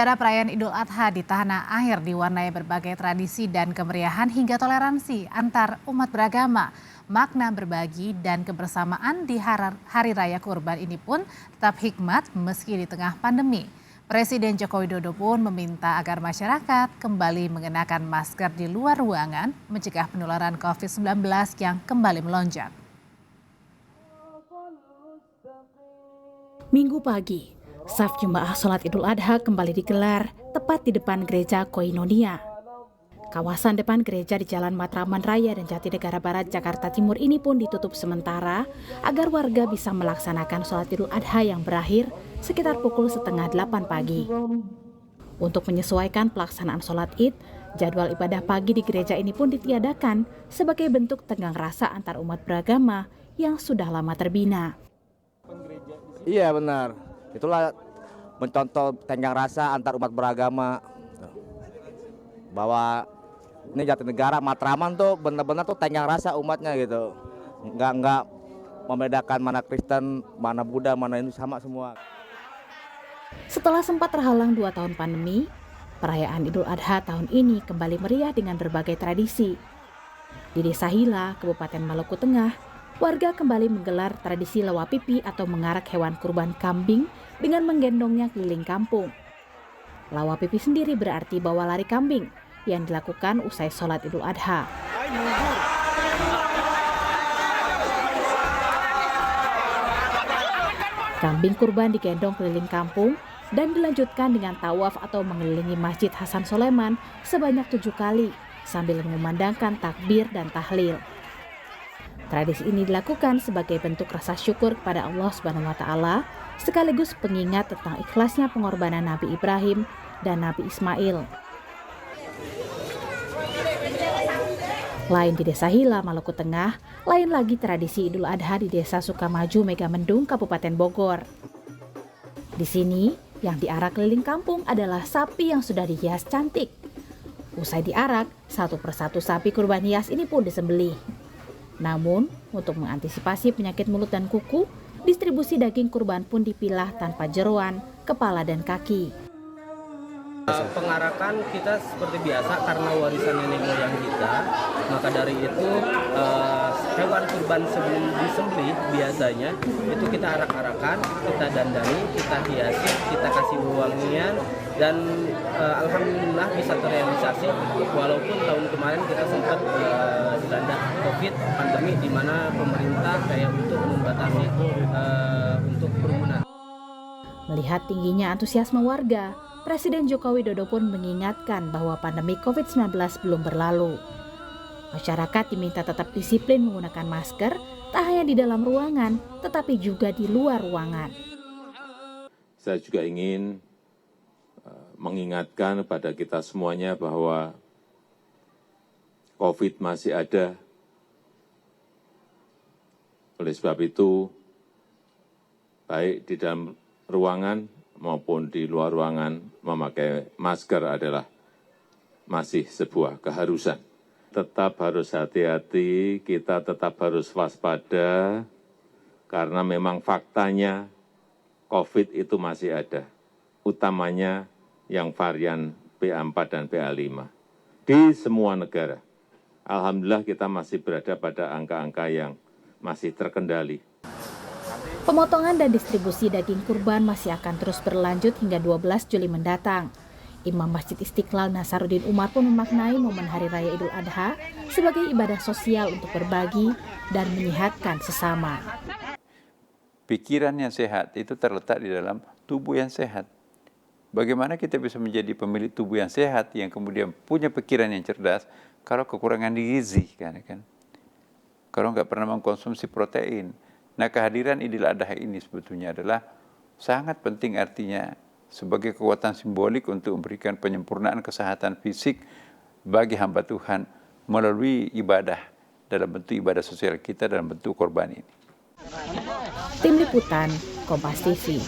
Acara perayaan Idul Adha di tanah air diwarnai berbagai tradisi dan kemeriahan hingga toleransi antar umat beragama. Makna berbagi dan kebersamaan di Hari Raya Kurban ini pun tetap hikmat meski di tengah pandemi. Presiden Joko Widodo pun meminta agar masyarakat kembali mengenakan masker di luar ruangan mencegah penularan COVID-19 yang kembali melonjak. Minggu pagi, saf jemaah sholat Idul Adha kembali digelar tepat di depan gereja Koinonia. Kawasan depan gereja di Jalan Matraman Raya dan Jatinegara Barat, Jakarta Timur ini pun ditutup sementara agar warga bisa melaksanakan sholat Idul Adha yang berakhir sekitar pukul 7:30 pagi. Untuk menyesuaikan pelaksanaan sholat Id, jadwal ibadah pagi di gereja ini pun ditiadakan sebagai bentuk tenggang rasa antar umat beragama yang sudah lama terbina. Iya benar, itulah mencontoh tenggang rasa antar umat beragama, bahwa ini Jatinegara Matraman tuh benar-benar tuh tenggang rasa umatnya gitu, nggak membedakan mana Kristen, mana Buddha, mana Hindu, sama semua. Setelah sempat terhalang 2 tahun pandemi, perayaan Idul Adha tahun ini kembali meriah dengan berbagai tradisi. Di Desa Hila, Kabupaten Maluku Tengah, warga kembali menggelar tradisi lewa pipi atau mengarak hewan kurban kambing dengan menggendongnya keliling kampung. Lewa pipi sendiri berarti bawa lari kambing yang dilakukan usai sholat Idul Adha. Kambing kurban digendong keliling kampung dan dilanjutkan dengan tawaf atau mengelilingi Masjid Hasan Soleman sebanyak 7 kali sambil mengumandangkan takbir dan tahlil. Tradisi ini dilakukan sebagai bentuk rasa syukur kepada Allah Subhanahu wa Ta'ala, sekaligus pengingat tentang ikhlasnya pengorbanan Nabi Ibrahim dan Nabi Ismail. Lain di Desa Hila, Maluku Tengah, lain lagi tradisi Idul Adha di Desa Sukamaju, Megamendung, Kabupaten Bogor. Di sini, yang diarak keliling kampung adalah sapi yang sudah dihias cantik. Usai diarak, satu persatu sapi kurban hias ini pun disembelih. Namun, untuk mengantisipasi penyakit mulut dan kuku, distribusi daging kurban pun dipilah tanpa jeroan, kepala, dan kaki. Pengarakan kita seperti biasa karena warisan nenek moyang kita, maka dari itu hewan kurban sebelum disembelih biasanya itu kita arak-arakan, kita dandani, kita hiasi, kita kasih wangian, dan alhamdulillah bisa terrealisasi walaupun tahun kemarin kita sempat dilanda COVID pandemi di mana pemerintah kayak untuk membatasi untuk kerumunan. Melihat tingginya antusiasme warga, Presiden Joko Widodo pun mengingatkan bahwa pandemi COVID-19 belum berlalu. Masyarakat diminta tetap disiplin menggunakan masker, tak hanya di dalam ruangan, tetapi juga di luar ruangan. Saya juga ingin mengingatkan kepada kita semuanya bahwa COVID masih ada. Oleh sebab itu, baik di dalam ruangan maupun di luar ruangan, memakai masker adalah masih sebuah keharusan. Tetap harus hati-hati, kita tetap harus waspada, karena memang faktanya COVID itu masih ada, utamanya yang varian BA4 dan BA5. Di semua negara, alhamdulillah kita masih berada pada angka-angka yang masih terkendali. Pemotongan dan distribusi daging kurban masih akan terus berlanjut hingga 12 Juli mendatang. Imam Masjid Istiqlal Nasaruddin Umar pun memaknai momen Hari Raya Idul Adha sebagai ibadah sosial untuk berbagi dan menyehatkan sesama. Pikiran yang sehat itu terletak di dalam tubuh yang sehat. Bagaimana kita bisa menjadi pemilik tubuh yang sehat yang kemudian punya pikiran yang cerdas kalau kekurangan gizi kan? Kalau nggak pernah mengkonsumsi protein. Nah, kehadiran Idul Adha ini sebetulnya adalah sangat penting, artinya sebagai kekuatan simbolik untuk memberikan penyempurnaan kesehatan fisik bagi hamba Tuhan melalui ibadah dalam bentuk ibadah sosial kita dalam bentuk korban ini. Tim Liputan, Kompas TV.